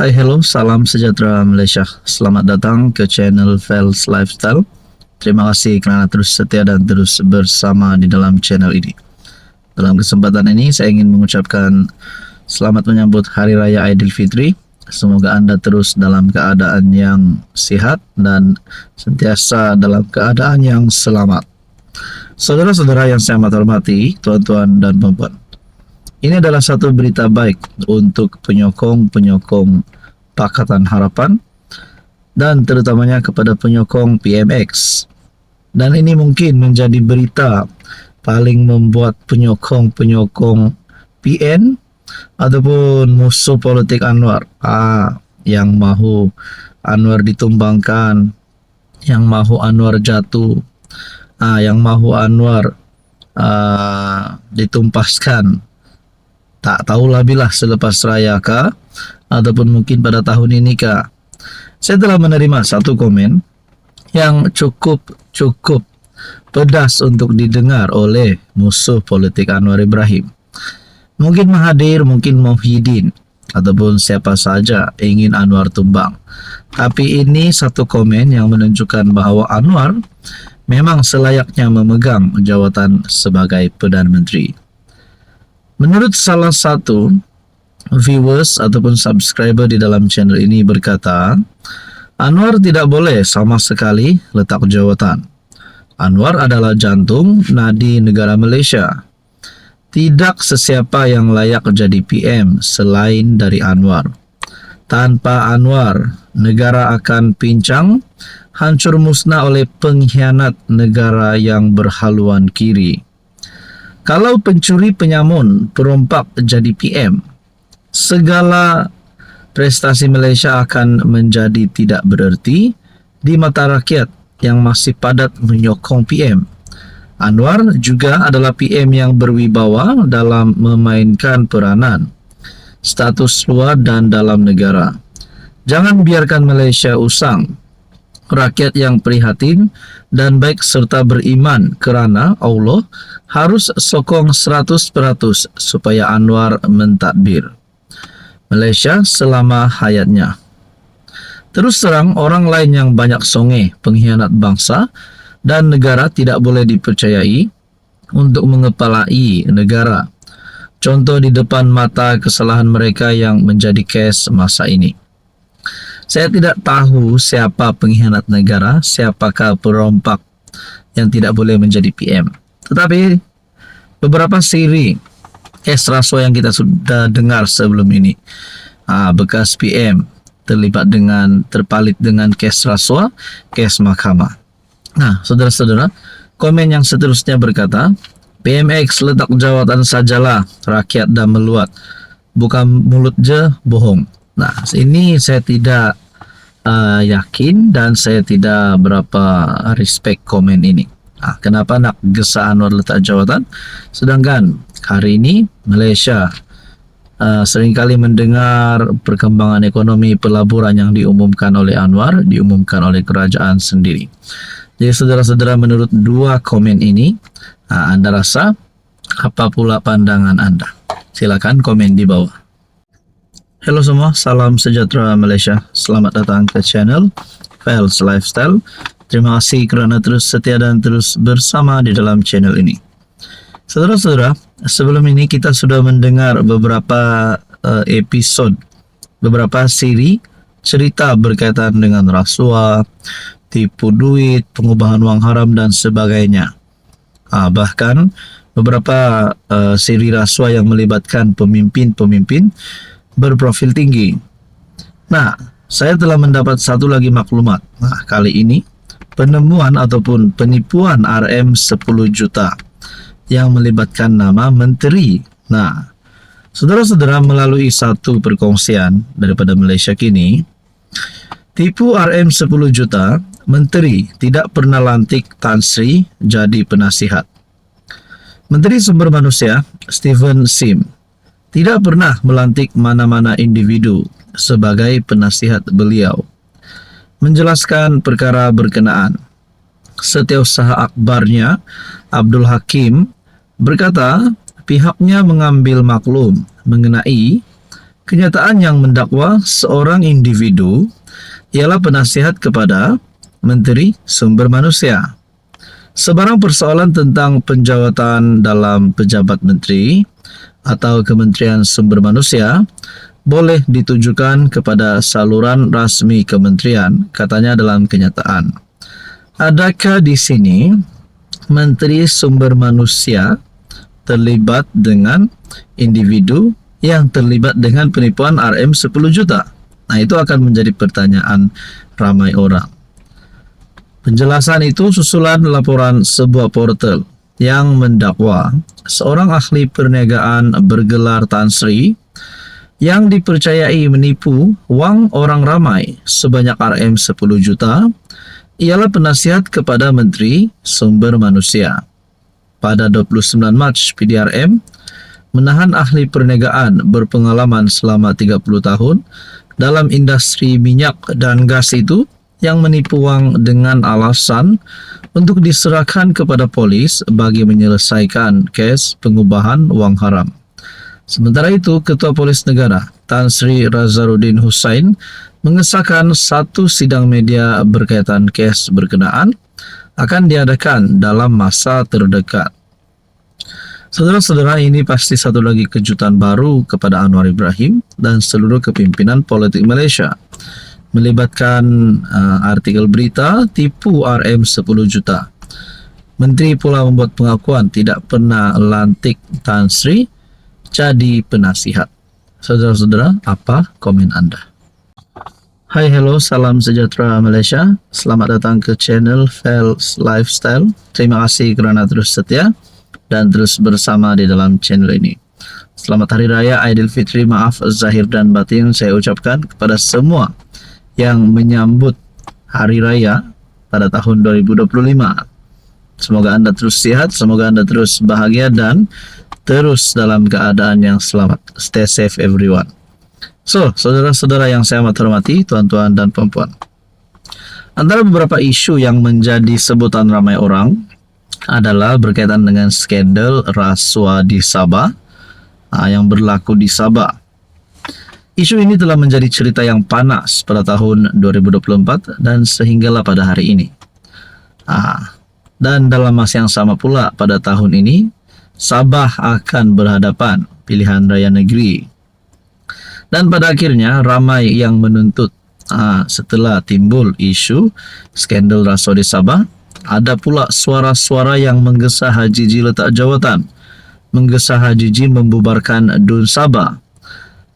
Hai, hello, salam sejahtera Malaysia. Selamat datang ke channel Fels Lifestyle. Terima kasih kerana terus setia dan terus bersama di dalam channel ini. Dalam kesempatan ini, saya ingin mengucapkan selamat menyambut Hari Raya Aidilfitri. Semoga Anda terus dalam keadaan yang sihat dan sentiasa dalam keadaan yang selamat. Saudara-saudara yang saya amat hormati, tuan-tuan dan puan-puan. Ini adalah satu berita baik untuk penyokong-penyokong Pakatan Harapan dan terutamanya kepada penyokong PMX. Dan ini mungkin menjadi berita paling membuat penyokong-penyokong PN ataupun musuh politik Anwar yang mahu Anwar ditumbangkan, yang mahu Anwar jatuh, yang mahu Anwar ditumpaskan. Tak tahulah bila selepas raya kah ataupun mungkin pada tahun ini kah. Saya telah menerima satu komen yang cukup pedas untuk didengar oleh musuh politik Anwar Ibrahim. Mungkin Mahathir, mungkin Muhyiddin ataupun siapa saja ingin Anwar tumbang. Tapi ini satu komen yang menunjukkan bahawa Anwar memang selayaknya memegang jawatan sebagai Perdana Menteri. Menurut salah satu viewers ataupun subscriber di dalam channel ini berkata, Anwar tidak boleh sama sekali letak jawatan. Anwar adalah jantung nadi negara Malaysia. Tidak sesiapa yang layak jadi PM selain dari Anwar. Tanpa Anwar, negara akan pincang, hancur musnah oleh pengkhianat negara yang berhaluan kiri. Kalau pencuri penyamun perompak jadi PM, segala prestasi Malaysia akan menjadi tidak bererti di mata rakyat yang masih padat menyokong PM. Anwar juga adalah PM yang berwibawa dalam memainkan peranan status luar dan dalam negara. Jangan biarkan Malaysia usang. Rakyat yang prihatin dan baik serta beriman kerana Allah harus sokong 100% supaya Anwar mentadbir Malaysia selama hayatnya. Terus terang, orang lain yang banyak songeh pengkhianat bangsa dan negara tidak boleh dipercayai untuk mengepalai negara. Contoh di depan mata kesalahan mereka yang menjadi kes masa ini. Saya tidak tahu siapa pengkhianat negara, siapakah perompak yang tidak boleh menjadi PM. Tetapi beberapa siri kes rasuah yang kita sudah dengar sebelum ini, bekas PM terpalit dengan kes rasuah, kes mahkamah. Nah, saudara-saudara, komen yang seterusnya berkata, PMX letak jawatan sajalah, rakyat dah meluat, bukan mulut je bohong. Nah, ini saya tidak yakin dan saya tidak berapa respect komen ini. Kenapa nak gesa Anwar letak jawatan? Sedangkan hari ini Malaysia seringkali mendengar perkembangan ekonomi pelaburan yang diumumkan oleh Anwar, diumumkan oleh kerajaan sendiri. Jadi saudara-saudara, menurut dua komen ini, anda rasa apa pula pandangan anda? Silakan komen di bawah. Halo semua, salam sejahtera Malaysia. Selamat datang ke channel Fels Lifestyle. Terima kasih kerana terus setia dan terus bersama di dalam channel ini. Saudara-saudara, sebelum ini kita sudah mendengar beberapa episod, beberapa siri cerita berkaitan dengan rasuah, tipu duit, pengubahan wang haram dan sebagainya. Bahkan beberapa siri rasuah yang melibatkan pemimpin-pemimpin berprofil tinggi. Nah, saya telah mendapat satu lagi maklumat. Nah, kali ini penemuan ataupun penipuan RM 10 juta yang melibatkan nama menteri. Nah, saudara-saudara, melalui satu perkongsian daripada Malaysia Kini, tipu RM 10 juta, menteri tidak pernah lantik Tan Sri jadi penasihat. Menteri Sumber Manusia Stephen Sim tidak pernah melantik mana-mana individu sebagai penasihat beliau. Menjelaskan perkara berkenaan, Setiausaha Akbarnya Abdul Hakim berkata pihaknya mengambil maklum mengenai Kenyataan yang mendakwa seorang individu ialah penasihat kepada Menteri Sumber Manusia. Sebarang persoalan tentang penjawatan dalam pejabat menteri atau Kementerian Sumber Manusia boleh ditujukan kepada saluran rasmi kementerian, katanya dalam kenyataan. Adakah di sini Menteri Sumber Manusia terlibat dengan individu yang terlibat dengan penipuan RM 10 juta? Nah, itu akan menjadi pertanyaan ramai orang. Penjelasan itu susulan laporan sebuah portal yang mendakwa seorang ahli perniagaan bergelar Tan Sri yang dipercayai menipu wang orang ramai sebanyak RM 10 juta ialah penasihat kepada Menteri Sumber Manusia. Pada 29 Mac, PDRM menahan ahli perniagaan berpengalaman selama 30 tahun dalam industri minyak dan gas itu yang menipu wang dengan alasan untuk diserahkan kepada polis bagi menyelesaikan kes pengubahan wang haram. Sementara itu, Ketua Polis Negara Tan Sri Razaruddin Hussain mengesahkan satu sidang media berkaitan kes berkenaan akan diadakan dalam masa terdekat. Saudara-saudara, ini pasti satu lagi kejutan baru kepada Anwar Ibrahim dan seluruh kepimpinan politik Malaysia. Melibatkan artikel berita tipu RM 10 juta. Menteri pula membuat pengakuan tidak pernah lantik Tan Sri jadi penasihat. Saudara-saudara, apa komen Anda? Hai, hello, salam sejahtera Malaysia. Selamat datang ke channel Fels Lifestyle. Terima kasih kerana terus setia dan terus bersama di dalam channel ini. Selamat Hari Raya Aidilfitri, maaf zahir dan batin saya ucapkan kepada semua yang menyambut Hari Raya pada tahun 2025. Semoga Anda terus sehat, semoga Anda terus bahagia dan terus dalam keadaan yang selamat. Stay safe everyone. So, saudara-saudara yang saya amat hormati, tuan-tuan dan puan-puan. Antara beberapa isu yang menjadi sebutan ramai orang adalah berkaitan dengan skandal rasuah di Sabah yang berlaku di Sabah. Isu ini telah menjadi cerita yang panas pada tahun 2024 dan sehinggalah pada hari ini. Dan dalam masa yang sama pula pada tahun ini, Sabah akan berhadapan pilihan raya negeri. Dan pada akhirnya ramai yang menuntut setelah timbul isu skandal rasuah di Sabah, ada pula suara-suara yang menggesa Haji Ji letak jawatan, menggesa Haji Ji membubarkan DUN Sabah.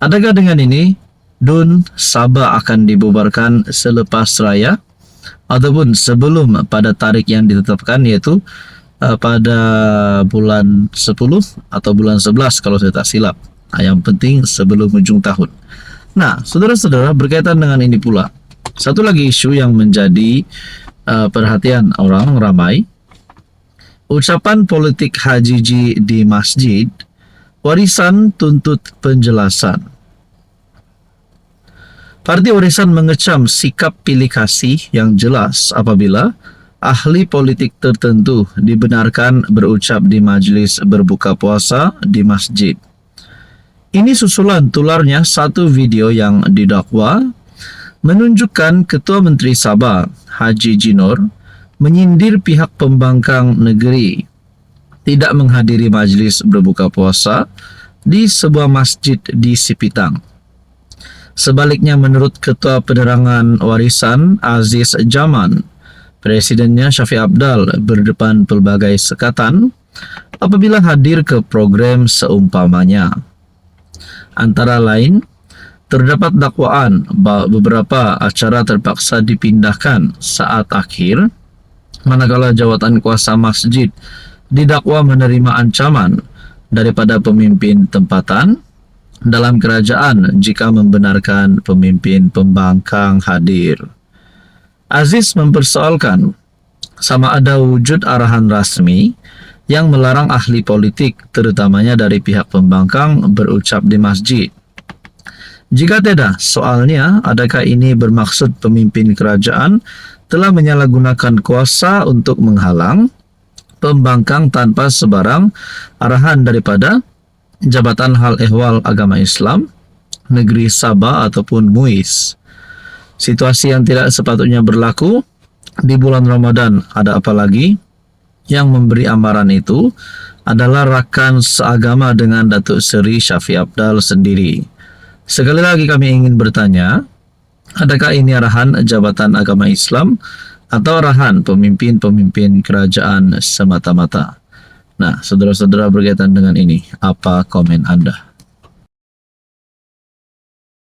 Adakah dengan ini DUN Sabah akan dibubarkan selepas raya ataupun sebelum pada tarikh yang ditetapkan, yaitu pada bulan 10 atau bulan 11 kalau saya tak silap. Yang penting sebelum ujung tahun. Nah, saudara-saudara, berkaitan dengan ini pula, satu lagi isu yang menjadi perhatian orang ramai, ucapan politik Haji Ji di masjid, Warisan tuntut penjelasan. Parti Warisan mengecam sikap pilih kasih yang jelas apabila ahli politik tertentu dibenarkan berucap di majlis berbuka puasa di masjid. Ini susulan tularnya satu video yang didakwa menunjukkan Ketua Menteri Sabah Haji Ji Nur menyindir pihak pembangkang negeri tidak menghadiri majlis berbuka puasa di sebuah masjid di Sipitang. Sebaliknya, menurut Ketua Penerangan Warisan Aziz Jaman, Presidennya Syafiq Abdal berdepan pelbagai sekatan apabila hadir ke program seumpamanya. Antara lain, terdapat dakwaan bahawa beberapa acara terpaksa dipindahkan saat akhir, manakala jawatan kuasa masjid didakwa menerima ancaman daripada pemimpin tempatan dalam kerajaan jika membenarkan pemimpin pembangkang hadir. Aziz mempersoalkan sama ada wujud arahan rasmi yang melarang ahli politik, terutamanya dari pihak pembangkang, berucap di masjid. Jika tidak, soalnya adakah ini bermaksud pemimpin kerajaan telah menyalahgunakan kuasa untuk menghalang pembangkang tanpa sebarang arahan daripada Jabatan Hal Ehwal Agama Islam negeri Sabah ataupun Muiz. Situasi yang tidak sepatutnya berlaku di bulan Ramadan. Ada apa lagi? Yang memberi amaran itu adalah rakan seagama dengan Datuk Seri Syafiq Apdal sendiri. Sekali lagi kami ingin bertanya, adakah ini arahan Jabatan Agama Islam atau arahan pemimpin-pemimpin kerajaan semata-mata? Nah, saudara-saudara, berkaitan dengan ini, apa komen Anda?